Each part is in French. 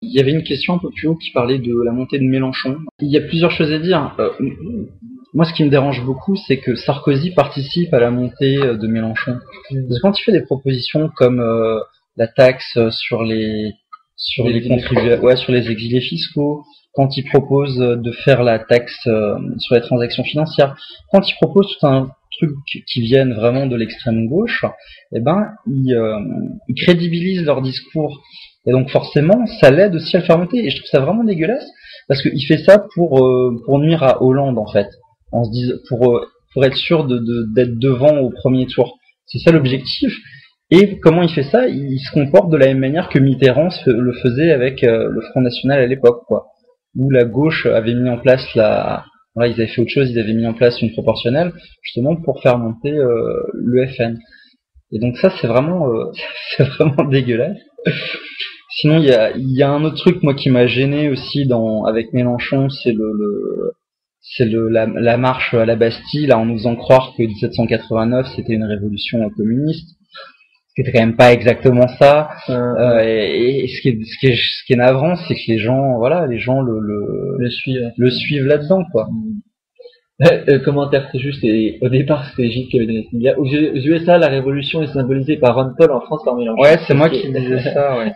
Il y avait une question un peu plus haut qui parlait de la montée de Mélenchon. Il y a plusieurs choses à dire. Moi, ce qui me dérange beaucoup, c'est que Sarkozy participe à la montée de Mélenchon. Parce que quand il fait des propositions comme la taxe sur les contribuables, ouais, sur les exilés fiscaux, quand il propose de faire la taxe sur les transactions financières, quand il propose tout un truc qui viennent vraiment de l'extrême gauche, eh ben, ils crédibilisent leur discours. Et donc forcément, ça l'aide aussi à le faire monter. Et je trouve ça vraiment dégueulasse, parce qu'il fait ça pour nuire à Hollande, en fait. On se dit, pour être sûr d'être devant au premier tour. C'est ça l'objectif. Et comment il fait ça? Il se comporte de la même manière que Mitterrand le faisait avec le Front National à l'époque, quoi. Où la gauche avait mis en place voilà, ils avaient fait autre chose, ils avaient mis en place une proportionnelle, justement pour faire monter le FN. Et donc ça, c'est vraiment, c'est vraiment dégueulasse. Sinon, il y a un autre truc, moi, qui m'a gêné aussi avec Mélenchon, c'est la marche à la Bastille, là, en nous faisant croire que 1789, c'était une révolution communiste. C'était quand même pas exactement ça. Et ce qui est navrant, c'est que les gens le suivent là-dedans, quoi. Commentaire, c'est juste, et au départ, c'était Gilles qui avait donné cette idée. Aux USA, la révolution est symbolisée par Ron Paul, en France par Mélenchon. Ouais, c'est moi qui disais ça, ouais.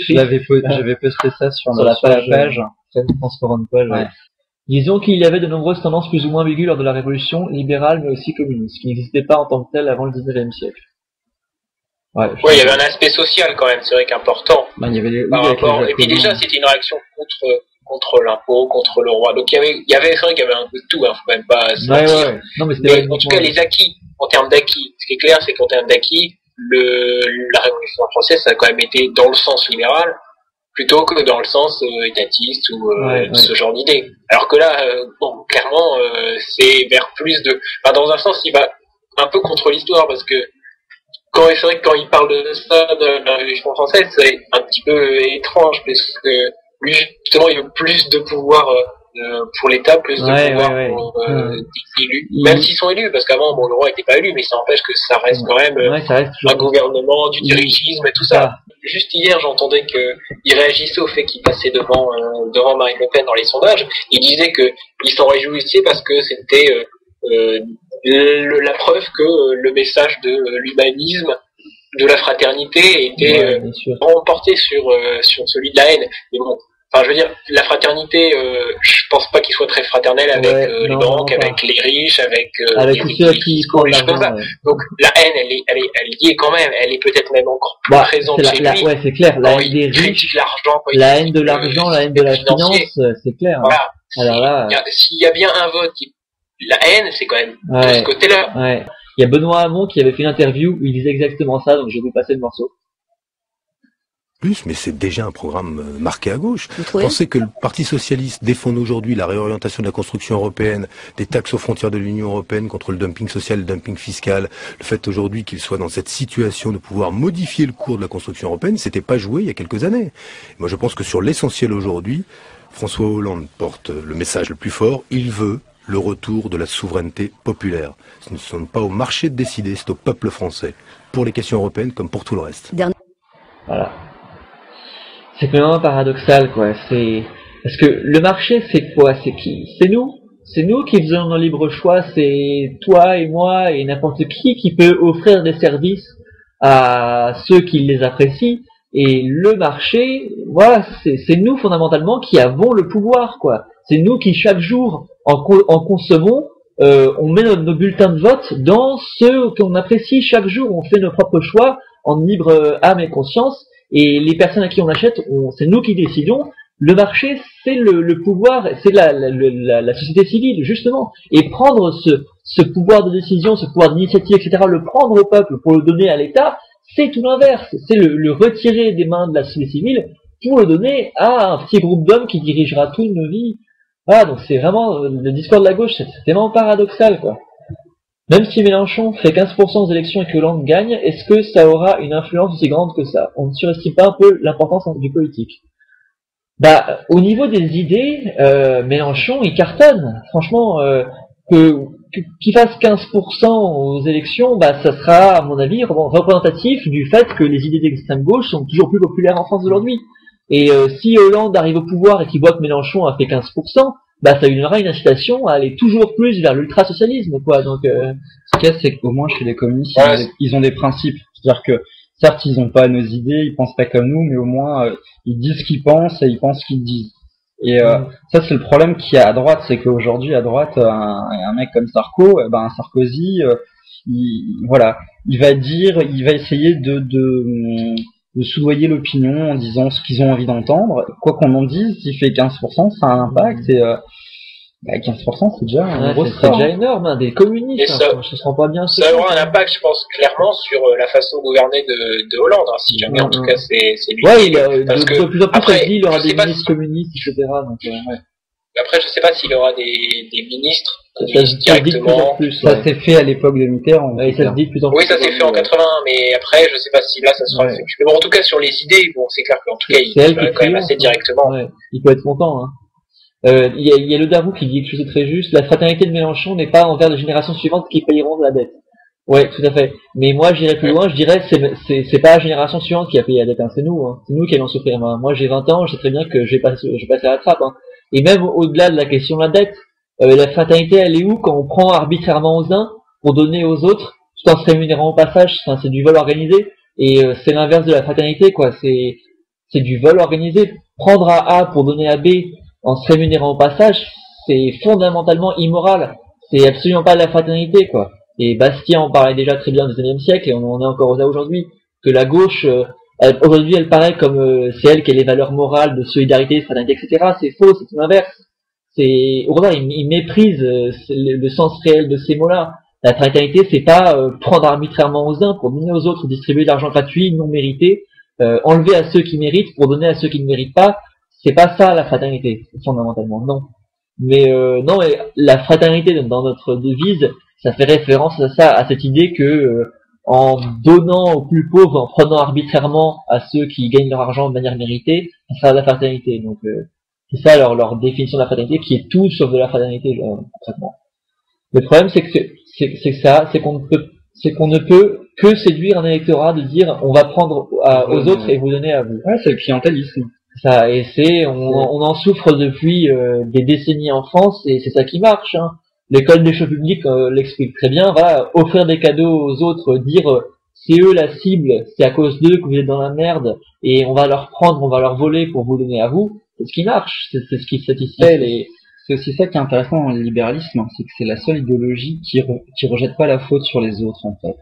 J'avais posté ça sur la page. France Ron Paul, ouais. Disons qu'il y avait de nombreuses tendances plus ou moins ambiguës lors de la révolution, libérale mais aussi communiste, qui n'existaient pas en tant que telles avant le 19e siècle. Ouais, il y avait un aspect social quand même, c'est vrai qu'important. Bah, il y avait et puis déjà, c'était une réaction contre l'impôt, contre le roi. Donc c'est vrai qu'il y avait un peu de tout, hein, faut quand même pas se mentir. Non, mais en tout cas, les acquis, en termes d'acquis, ce qui est clair, c'est qu'en termes d'acquis, la Révolution française, ça a quand même été dans le sens libéral, plutôt que dans le sens étatiste ou ce genre d'idée. Alors que là, clairement, c'est vers plus de... Enfin, dans un sens, il va un peu contre l'histoire, parce que c'est vrai que quand il parle de ça, de la Révolution française, c'est un petit peu étrange, parce que lui, justement, il veut plus de pouvoir pour l'État, plus de pouvoir pour des élus, même s'ils sont élus, parce qu'avant, le roi n'était pas élu, mais ça n'empêche que ça reste quand même un gouvernement, du dirigisme et tout ça. Juste hier, j'entendais qu'il réagissait au fait qu'il passait devant Marine Le Pen dans les sondages. Il disait qu'il s'en réjouissait parce que c'était la preuve que le message de l'humanisme, de la fraternité était remporté sur celui de la haine. Mais bon, enfin, je veux dire, la fraternité, je pense pas qu'il soit très fraternel avec les banques, avec les riches, avec tous ceux qui font les choses comme ça. Donc la haine, elle est liée quand même. Elle est peut-être même encore plus présente chez lui. Ouais, c'est clair. La haine des riches, la haine de l'argent, la haine de la finance, c'est clair. Voilà. Alors là, s'il y a bien un vote, la haine, c'est quand même de ce côté-là. Ouais. Il y a Benoît Hamon qui avait fait une interview où il disait exactement ça, donc je vais vous passer le morceau. Mais c'est déjà un programme marqué à gauche. Pensez que le Parti Socialiste défend aujourd'hui la réorientation de la construction européenne, des taxes aux frontières de l'Union européenne contre le dumping social, le dumping fiscal, le fait aujourd'hui qu'il soit dans cette situation de pouvoir modifier le cours de la construction européenne, c'était pas joué il y a quelques années. Moi je pense que sur l'essentiel aujourd'hui, François Hollande porte le message le plus fort, il veut le retour de la souveraineté populaire. Ce ne sont pas au marché de décider, c'est au peuple français, pour les questions européennes comme pour tout le reste. Voilà. C'est vraiment paradoxal, quoi. Parce que le marché, c'est quoi? C'est qui? C'est nous. C'est nous qui faisons nos libres choix. C'est toi et moi et n'importe qui peut offrir des services à ceux qui les apprécient. Et le marché, voilà, c'est nous fondamentalement qui avons le pouvoir, quoi. C'est nous qui chaque jour en consommons. On met nos bulletins de vote dans ceux qu'on apprécie. Chaque jour, on fait nos propres choix en libre âme et conscience. Et les personnes à qui on achète, c'est nous qui décidons. Le marché, c'est le pouvoir, c'est la société civile, justement. Et prendre ce pouvoir de décision, ce pouvoir d'initiative, etc., le prendre au peuple pour le donner à l'État, c'est tout l'inverse. C'est le retirer des mains de la société civile pour le donner à un petit groupe d'hommes qui dirigera toute nos vies. Voilà, donc c'est vraiment, le discours de la gauche, c'est tellement paradoxal, quoi. Même si Mélenchon fait 15% aux élections et que Hollande gagne, est-ce que ça aura une influence aussi grande que ça? On ne surestime pas un peu l'importance du politique. Au niveau des idées, Mélenchon, il cartonne. Franchement, qu'il fasse 15% aux élections, ça sera, à mon avis, représentatif du fait que les idées d'extrême gauche sont toujours plus populaires en France aujourd'hui. Et si Hollande arrive au pouvoir et qu'il voit que Mélenchon a fait 15%, bah ça lui donnera une incitation à aller toujours plus vers l'ultrasocialisme, quoi. Donc ce qu'il y a, c'est qu'au moins chez les communistes, ils ont des principes. C'est-à-dire que certes, ils n'ont pas nos idées, ils pensent pas comme nous, mais au moins ils disent ce qu'ils pensent et ils pensent ce qu'ils disent. Et ça, c'est le problème qu'il y a à droite, c'est qu'aujourd'hui à droite, un mec comme Sarkozy, il va essayer de soudoyer l'opinion en disant ce qu'ils ont envie d'entendre. Quoi qu'on en dise, s'il fait 15%, ça a un impact. Et 15%, c'est déjà un gros c'est déjà énorme, hein, des communistes. Ça se rend pas bien. Ça aura un impact, je pense, clairement sur la façon de gouverner de Hollande. Hein, si jamais, en tout cas, c'est lui. Ouais, de plus en plus, après, il aura des ministres communistes, etc. Donc, Après, je sais pas s'il aura des ministres directement. Ça s'est fait à l'époque de Mitterrand. Et ça se dit de plus en plus. Oui, ça s'est fait en 80, mais après, je sais pas si là, ça sera fait. Mais bon, en tout cas, sur les idées, bon, c'est clair qu'en tout cas, il va quand même assez directement. Ouais. Il peut être content, hein. Il y a le Darou qui dit quelque chose de très juste. La fraternité de Mélenchon n'est pas envers les générations suivantes qui payeront de la dette. Ouais, tout à fait. Mais moi, j'irais plus loin. Je dirais, c'est pas la génération suivante qui a payé la dette, hein. C'est nous, hein. C'est nous qui allons souffrir. Moi, j'ai 20 ans, je sais très bien que je vais passer à la trappe, hein. Et même au-delà de la question de la dette, la fraternité, elle est où quand on prend arbitrairement aux uns pour donner aux autres, tout en se rémunérant au passage? Enfin, c'est du vol organisé. Et c'est l'inverse de la fraternité, quoi. C'est du vol organisé. Prendre à A pour donner à B en se rémunérant au passage, c'est fondamentalement immoral. C'est absolument pas de la fraternité, quoi. Et Bastien en parlait déjà très bien au XIXe siècle, et on en est encore là aujourd'hui, que la gauche, aujourd'hui, elle paraît comme c'est elle qui a les valeurs morales de solidarité, de fraternité, etc. C'est faux, c'est tout l'inverse. Au contraire, il méprise le sens réel de ces mots-là. La fraternité, c'est pas prendre arbitrairement aux uns pour donner aux autres, distribuer de l'argent gratuit, non mérité, enlever à ceux qui méritent pour donner à ceux qui ne méritent pas. C'est pas ça la fraternité, fondamentalement, non. Mais non, mais la fraternité dans notre devise, ça fait référence à ça, à cette idée que en donnant aux plus pauvres, en prenant arbitrairement à ceux qui gagnent leur argent de manière méritée, ça sert à la fraternité. Donc c'est ça leur définition de la fraternité, qui est tout sauf de la fraternité, concrètement. Le problème, c'est qu'on ne peut que séduire un électorat de dire on va prendre aux autres et vous donner à vous. Ouais, c'est le clientélisme. Ça, et on en souffre depuis des décennies en France, et c'est ça qui marche, hein. L'école des choix publics l'explique très bien, va offrir des cadeaux aux autres, dire c'est eux la cible, c'est à cause d'eux que vous êtes dans la merde, et on va leur prendre, on va leur voler pour vous donner à vous. C'est ce qui marche, c'est ce qui satisfait les... C'est aussi ça qui est intéressant dans le libéralisme, c'est que c'est la seule idéologie qui rejette pas la faute sur les autres, en fait.